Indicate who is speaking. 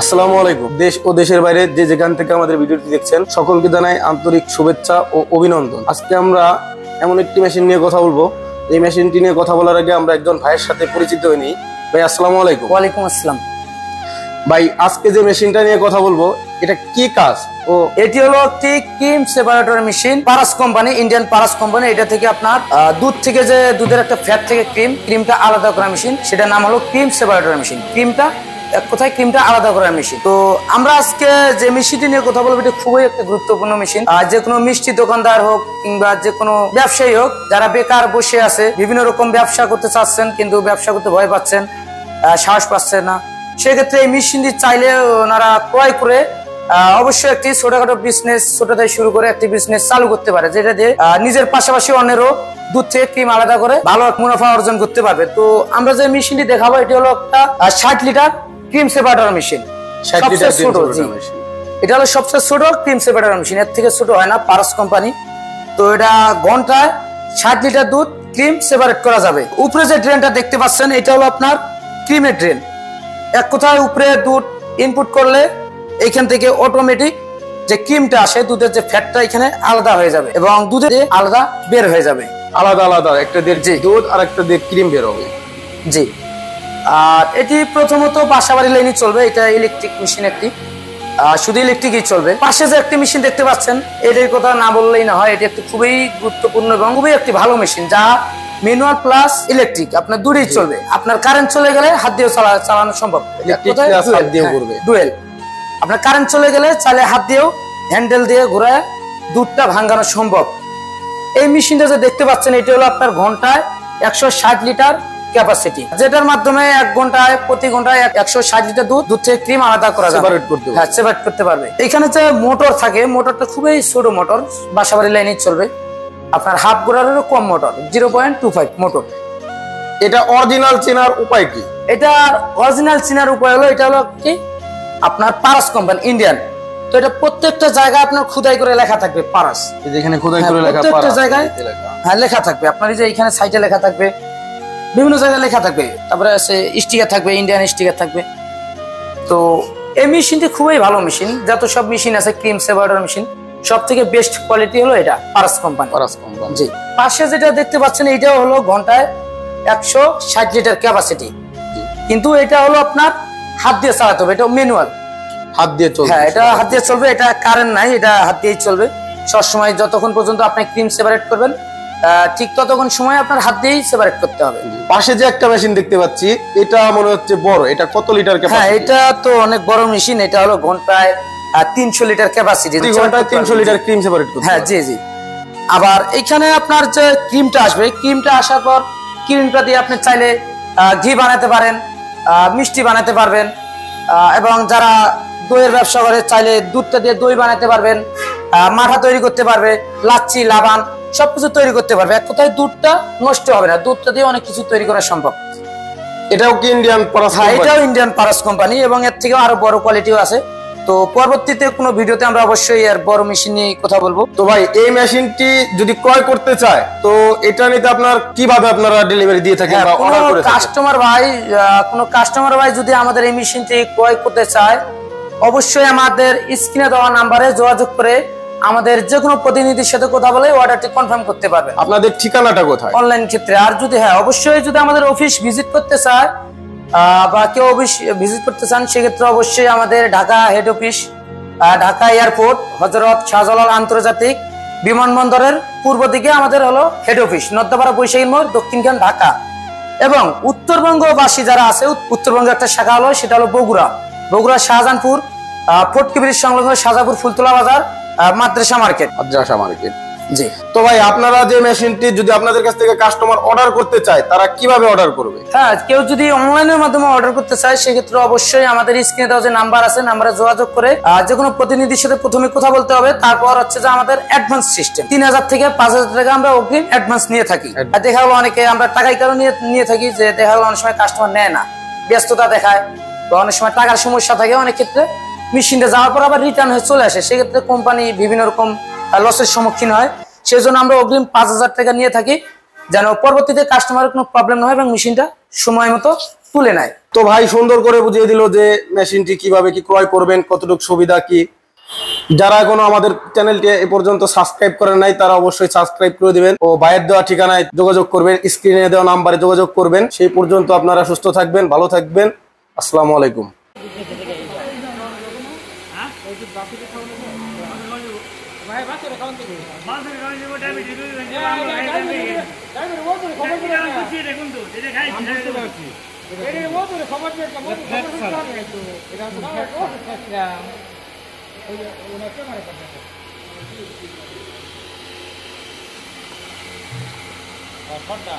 Speaker 1: আসসালামু আলাইকুম। দেশ ও দেশের বাইরে যে যেখান থেকে আমাদের ভিডিওটি দেখছেন সকলকে জানাই আন্তরিক শুভেচ্ছা ও অভিনন্দন। আজকে আমরা এমন একটি মেশিন নিয়ে কথা বলবো। এই মেশিনটি নিয়ে কথা বলার আগে আমরা একজন ভাইয়ের সাথে পরিচিত হই নিই। ভাই আসসালামু আলাইকুম।
Speaker 2: ওয়ালাইকুম আসসালাম।
Speaker 1: ভাই আজকে যে মেশিনটা নিয়ে কথা বলবো এটা কি কাজ?
Speaker 2: ও এটি হলো একটি cream separator machine, Paras company, Indian Paras company. এটা থেকে আপনার দুধ থেকে যে দুধের একটা ফ্যাট থেকে ক্রিমটা আলাদা করা মেশিন, সেটার নাম হলো ক্রিম সেপারেটর মেশিন। ক্রিমটা আলাদা করার মেশিন। তো আমরা আজকে যে মেশিনটি নিয়ে কথা বলবো এটা খুবই একটা গুরুত্বপূর্ণ মেশিন। যে কোনো মিষ্টি দোকানদার হোক কিংবা যে কোনো ব্যবসায়ী হোক, যারা বেকার বসে আছে, বিভিন্ন রকম ব্যবসা করতে চাচ্ছেন কিন্তু ব্যবসা করতে ভয় পাচ্ছেন, সাহস পাচ্ছেন না, সেক্ষেত্রে এই মেশিনটি চাইলে ওনারা ক্রয় করে অবশ্যই একটি ছোটখাটো বিজনেস, ছোট থেকে শুরু করে একটি বিজনেস চালু করতে পারে, যেটা দিয়ে নিজের পাশাপাশি অন্যেরও দুধ থেকে ক্রিম আলাদা করে ভালো মুনাফা অর্জন করতে পারবে। তো আমরা যে মেশিনটি দেখাবো এটি হলো একটা 60 লিটার ক্রিম সেপারেটর মেশিন। এটা হলো সবচেয়ে ছোট ক্রিম সেপারেটর মেশিন, এর থেকে ছোট হয় না, পারাস কোম্পানি। তো এটা ঘন্টায় 60 লিটার দুধ ক্রিম সেপারেট করা যাবে। উপরে যে ড্রেনটা দেখতে পাচ্ছেন এটা হলো আপনার ক্রিমের ড্রেন। এক কথায় উপরে দুধ ইনপুট করলে এখান থেকে অটোমেটিক যে ক্রিমটা আসে, দুধের যে ফ্যাটটা এখানে আলাদা হয়ে যাবে এবং দুধের আলাদা বের হয়ে যাবে।
Speaker 1: আলাদা একটা দিয়ে দুধ আর একটা দিয়ে ক্রিম বের হবে।
Speaker 2: জি। আর এটি প্রথমত বাসাবাড়ি লাইনে চলবে। এটা ইলেকট্রিক মেশিন একটি, শুধু ইলেকট্রিকই চলবে। পাশে যে একটি মেশিন দেখতে পাচ্ছেন এটার কথা না বললেই না হয়। এটি একটি খুবই গুরুত্বপূর্ণ এবং খুবই একটি ভালো মেশিন, যা ম্যানুয়াল প্লাস ইলেকট্রিক আপনার দুটোই চলবে। আপনার কারেন্ট চলে গেলে হাত দিয়ে চালানো সম্ভব, ডুয়েল। আপনার কারেন্ট চলে গেলে চাইলে হাত দিয়েও হ্যান্ডেল দিয়ে ঘুরায় দুধটা ভাঙানো সম্ভব। এই মেশিনটা যে দেখতে পাচ্ছেন এটি হলো আপনার ঘন্টায় 160 লিটার ক্যাপাসিটি, যেটার মাধ্যমে প্রতি ঘন্টায় 160 লিটার দুধ থেকে ক্রিম আলাদা করা যাবে, সেপারেট করতে পারবে। এখানে যে মোটর থাকে, মোটরটা খুবই ছোট মোটর, বাসাবাড়ি লাইনে চলবে। আপনার হাফ গোড়ারেরও কম মোটর, 0.25 মোটর।
Speaker 1: এটা অরিজিনাল চেনার উপায় কি?
Speaker 2: এটা অরিজিনাল চেনার উপায় হলো, এটা হলো কি আপনার পারাস কোম্পানি, ইন্ডিয়ান। তো এটা প্রত্যেকটা জায়গায় আপনার খোদাই করে লেখা থাকবে পারাস।
Speaker 1: যেখানে খোদাই করে লেখা,
Speaker 2: প্রত্যেকটা জায়গায় হ্যাঁ লেখা থাকবে। আপনার এই যে এখানে সাইটে লেখা থাকবে, বিভিন্ন জায়গায় লেখা থাকবে, তারপরে স্টিকার থাকবে, ইন্ডিয়ান স্টিকার থাকবে। তো এই মেশিনটি খুবই ভালো মেশিন। যত সব মেশিন আছে ক্রিম সেপারেটর মেশিন, সব থেকে বেস্ট কোয়ালিটি হলো এটা পারাস কোম্পানি। জি। পাশে যেটা দেখতে পাচ্ছেন এটাও হলো ঘন্টায় 160 লিটার ক্যাপাসিটি, কিন্তু এটা হলো আপনার হাত দিয়ে চালাতে হবে। এটা ম্যানুয়াল,
Speaker 1: হাত দিয়ে চলবে।
Speaker 2: হ্যাঁ, এটা হাত দিয়ে চলবে। এটা কারেন্ট নাই, এটা হাত দিয়েই চলবে সবসময়। যতক্ষণ পর্যন্ত আপনি ক্রিম সেপারেট করবেন ঠিক ততক্ষণ সময় আপনার হাত দিয়েই সেপারেট করতে হবে।
Speaker 1: পাশে যে একটা মেশিন দেখতে পাচ্ছি এটা মনে হচ্ছে বড়, এটা কত লিটার ক্যাপাসিটি?
Speaker 2: হ্যাঁ, এটা তো অনেক বড় মেশিন। এটা হলো ঘন্টায় 300 লিটার ক্যাপাসিটি,
Speaker 1: ঘন্টায় 300 লিটার ক্রিম সেপারেট করতে।
Speaker 2: হ্যাঁ, জি জি। আবার এখানে আপনার যে ক্রিমটা আসবে, ক্রিমটা আসার পর ক্রিমটা দিয়ে আপনি চাইলে ঘি বানাতে পারেন, মিষ্টি বানাতে পারবেন, এবং যারা দইয়ের ব্যবসা করে চাইলে দুধটা দিয়ে দই বানাতে পারবেন, মাঠা তৈরি করতে পারবে, লাচ্ছি, লাবান সবকিছু তৈরি করতে পারবে। এক কথায় দুধটা নষ্ট হবে না, দুধটা দিয়ে অনেক কিছু তৈরি করা সম্ভব।
Speaker 1: এটাও কি ইন্ডিয়ান পারাস?
Speaker 2: হ্যাঁ, এটাও ইন্ডিয়ান পারাস কোম্পানি এবং এর থেকেও আরো বড় কোয়ালিটিও আছে। তো পরবর্তীতে কোনো ভিডিওতে আমরা অবশ্যই এর বড় মেশিন নিয়ে কথা বলবো।
Speaker 1: তো ভাই এই মেশিনটি যদি ক্রয় করতে চায় তো এটা নিতে আপনার কিভাবে আপনারা ডেলিভারি দিয়ে থাকেন বা অর্ডার করে থাকেন?
Speaker 2: কোনো কাস্টমার ভাই যদি আমাদের এই মেশিনটি ক্রয় করতে চায় অবশ্যই আমাদের স্ক্রিনে দেওয়া নাম্বারে যোগাযোগ করে আমাদের যে কোনো প্রতিনিধির সাথে কথা বলে অর্ডারটি কনফার্ম করতে পারবে।
Speaker 1: আপনাদের ঠিকানাটা কোথায়?
Speaker 2: অনলাইন ক্ষেত্রে। আর যদি অবশ্যই যদি আমাদের অফিস ভিজিট করতে চায় বা কেউ অফিস ভিজিট করতে চান, সেক্ষেত্রে অবশ্যই আমাদের Dhaka head office, Dhaka airport, Hazrat Shahjalal আন্তর্জাতিক বিমানবন্দরের পূর্ব দিকে আমাদের হলো হেড অফিস, নদ্যাপাড়া বৈশাখী মোড়, দক্ষিণখান, ঢাকা। এবং উত্তরবঙ্গবাসী যারা আছে, উত্তরবঙ্গে একটা শাখা হলো, সেটা হলো বগুড়া শাহজাহানপুর ফোর্ট ব্রিজ সংলগ্ন শাহজাহানপুর ফুলতলা বাজার, মাদ্রাসা মার্কেট। জি।
Speaker 1: তো ভাই আপনারা যে মেশিনটি যদি আপনাদের কাছ থেকে কাস্টমার অর্ডার করতে চায় তারা কিভাবে অর্ডার করবে?
Speaker 2: হ্যাঁ, কেউ যদি অনলাইনের মাধ্যমে অর্ডার করতে চায় সেক্ষেত্রে অবশ্যই আমাদের স্ক্রিনে দেওয়া যে নাম্বার আছে, নাম্বারে যোগাযোগ করে যে কোনো প্রতিনিধির সাথে প্রথমে কথা বলতে হবে। তারপর হচ্ছে যে আমাদের অ্যাডভান্স সিস্টেম 3000 থেকে 5000 টাকা আমরা অগ্রিম অ্যাডভান্স নিয়ে থাকি। আর দেখা গেলো অনেকে আমরা টাকাই কারণ নিয়ে থাকি, যে দেখা গেলো অনেক সময় কাস্টমার নেয় না, ব্যস্ততা দেখায় বা অনেক সময় টাকার সমস্যা থাকে। অনেক ক্ষেত্রে মেশিনটা যাওয়ার পর আবার রিটার্ন হয়ে চলে আসে, সেক্ষেত্রে কোম্পানি বিভিন্ন রকম লসের সম্মুখীন হয়। সেজন্য আমরা অগ্রিম 5000 টাকা নিয়ে থাকি, যেন পরবর্তীতে কাস্টমারের কোনো প্রবলেম না হয় এবং মেশিনটা সময় মতো তুলে নেয়।
Speaker 1: তো ভাই সুন্দর করে বুঝিয়ে দিল যে মেশিনটি কিভাবে কি ক্রয় করবেন, কতটুকু সুবিধা কি। যারা এখনো আমাদের চ্যানেলটি এ পর্যন্ত সাবস্ক্রাইব করেন নাই তারা অবশ্যই সাবস্ক্রাইব করে দিবেন ও ভাইয়ের দেওয়া ঠিকানায় যোগাযোগ করবেন, স্ক্রিনে দেওয়া নাম্বারে যোগাযোগ করবেন। সেই পর্যন্ত আপনারা সুস্থ থাকবেন, ভালো থাকবেন। আসসালামু আলাইকুম।
Speaker 3: Honda.